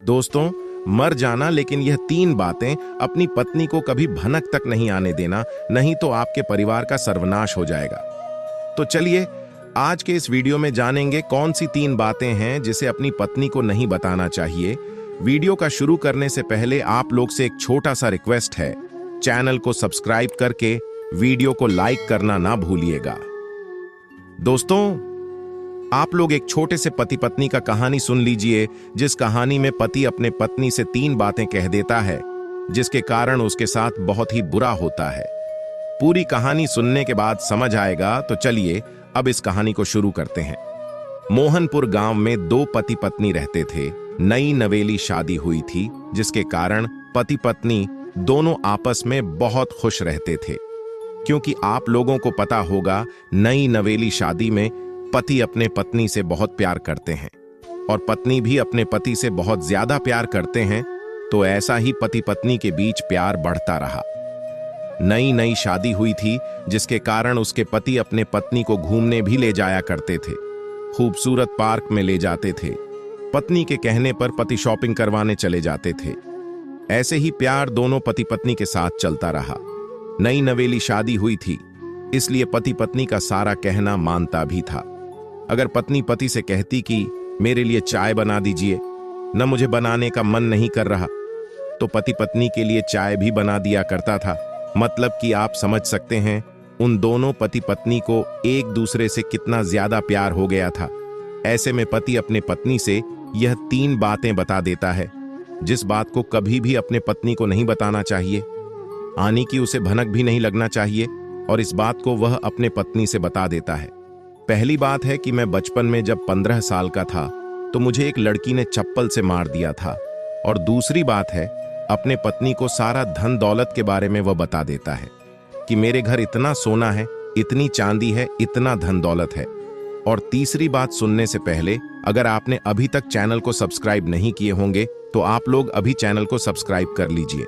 दोस्तों, मर जाना, लेकिन यह 3 बातें अपनी पत्नी को कभी भनक तक नहीं आने देना, नहीं तो आपके परिवार का सर्वनाश हो जाएगा। तो चलिए आज के इस वीडियो में जानेंगे कौन सी 3 बातें हैं जिसे अपनी पत्नी को नहीं बताना चाहिए। वीडियो का शुरू करने से पहले आप लोग से एक छोटा सा रिक्वेस्ट है, चैनल को सब्सक्राइब करके वीडियो को लाइक करना ना भूलिएगा। दोस्तों, आप लोग एक छोटे से पति पत्नी का कहानी सुन लीजिए, जिस कहानी में पति अपने पत्नी से 3 बातें कह देता है जिसके कारण उसके साथ बहुत ही बुरा होता है। पूरी कहानी सुनने के बाद समझ आएगा, तो चलिए अब इस कहानी को शुरू करते हैं। मोहनपुर गांव में 2 पति पत्नी रहते थे। नई नवेली शादी हुई थी, जिसके कारण पति पत्नी दोनों आपस में बहुत खुश रहते थे। क्योंकि आप लोगों को पता होगा, नई नवेली शादी में पति अपने पत्नी से बहुत प्यार करते हैं और पत्नी भी अपने पति से बहुत ज्यादा प्यार करते हैं। तो ऐसा ही पति पत्नी के बीच प्यार बढ़ता रहा। नई नई शादी हुई थी, जिसके कारण उसके पति अपने पत्नी को घूमने भी ले जाया करते थे। खूबसूरत पार्क में ले जाते थे। पत्नी के कहने पर पति शॉपिंग करवाने चले जाते थे। ऐसे ही प्यार दोनों पति पत्नी के साथ चलता रहा। नई नवेली शादी हुई थी, इसलिए पति पत्नी का सारा कहना मानता भी था। अगर पत्नी पति से कहती कि मेरे लिए चाय बना दीजिए, न मुझे बनाने का मन नहीं कर रहा, तो पति पत्नी के लिए चाय भी बना दिया करता था। मतलब कि आप समझ सकते हैं उन दोनों पति पत्नी को एक दूसरे से कितना ज्यादा प्यार हो गया था। ऐसे में पति अपने पत्नी से यह 3 बातें बता देता है, जिस बात को कभी भी अपने पत्नी को नहीं बताना चाहिए, आने की उसे भनक भी नहीं लगना चाहिए, और इस बात को वह अपने पत्नी से बता देता है। पहली बात है कि मैं बचपन में जब 15 साल का था तो मुझे एक लड़की ने चप्पल से मार दिया था। और दूसरी बात है, अपने पत्नी को सारा धन दौलत के बारे में वह बता देता है कि मेरे घर इतना सोना है, इतनी चांदी है, इतना धन दौलत है। और तीसरी बात सुनने से पहले, अगर आपने अभी तक चैनल को सब्सक्राइब नहीं किए होंगे तो आप लोग अभी चैनल को सब्सक्राइब कर लीजिए।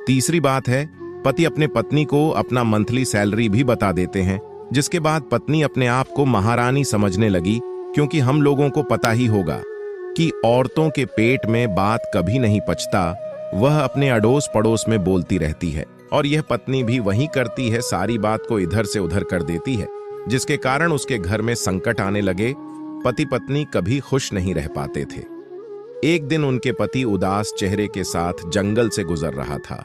तीसरी बात है, पति अपने पत्नी को अपना मंथली सैलरी भी बता देते हैं, जिसके बाद पत्नी अपने आप को महारानी समझने लगी। क्योंकि हम लोगों को पता ही होगा कि औरतों के पेट में बात कभी नहीं पचता, वह अपने अड़ोस पड़ोस में बोलती रहती है, और यह पत्नी भी वही करती है, सारी बात को इधर से उधर कर देती है, जिसके कारण उसके घर में संकट आने लगे। पति पत्नी कभी खुश नहीं रह पाते थे। एक दिन उनके पति उदास चेहरे के साथ जंगल से गुजर रहा था।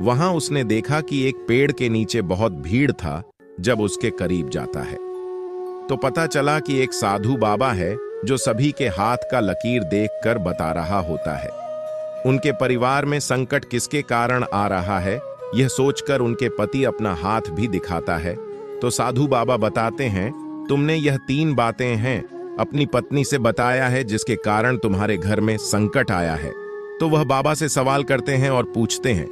वहां उसने देखा कि एक पेड़ के नीचे बहुत भीड़ था। जब उसके करीब जाता है तो पता चला कि एक साधु बाबा है, जो सभी के हाथ का लकीर देखकर बता रहा होता है। उनके परिवार में संकट किसके कारण आ रहा है, यह सोचकर उनके पति अपना हाथ भी दिखाता है। तो साधु बाबा बताते हैं, तुमने यह 3 बातें हैं अपनी पत्नी से बताया है, जिसके कारण तुम्हारे घर में संकट आया है। तो वह बाबा से सवाल करते हैं और पूछते हैं,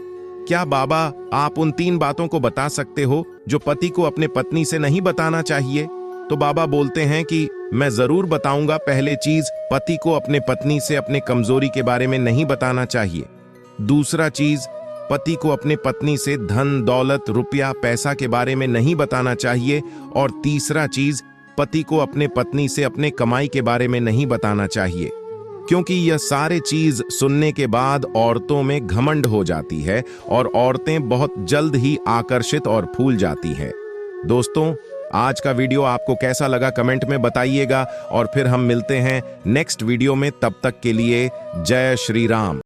क्या बाबा आप उन 3 बातों को बता सकते हो जो पति को अपने पत्नी से नहीं बताना चाहिए? तो बाबा बोलते हैं कि मैं जरूर बताऊंगा। पहले चीज, पति को अपने पत्नी से अपने कमजोरी के बारे में नहीं बताना चाहिए। दूसरा चीज, पति को अपने पत्नी से धन दौलत रुपया पैसा के बारे में नहीं बताना चाहिए। और तीसरा चीज, पति को अपने पत्नी से अपने कमाई के बारे में नहीं बताना चाहिए। क्योंकि यह सारे चीज सुनने के बाद औरतों में घमंड हो जाती है और औरतें बहुत जल्द ही आकर्षित और फूल जाती हैं। दोस्तों, आज का वीडियो आपको कैसा लगा कमेंट में बताइएगा, और फिर हम मिलते हैं नेक्स्ट वीडियो में। तब तक के लिए जय श्री राम।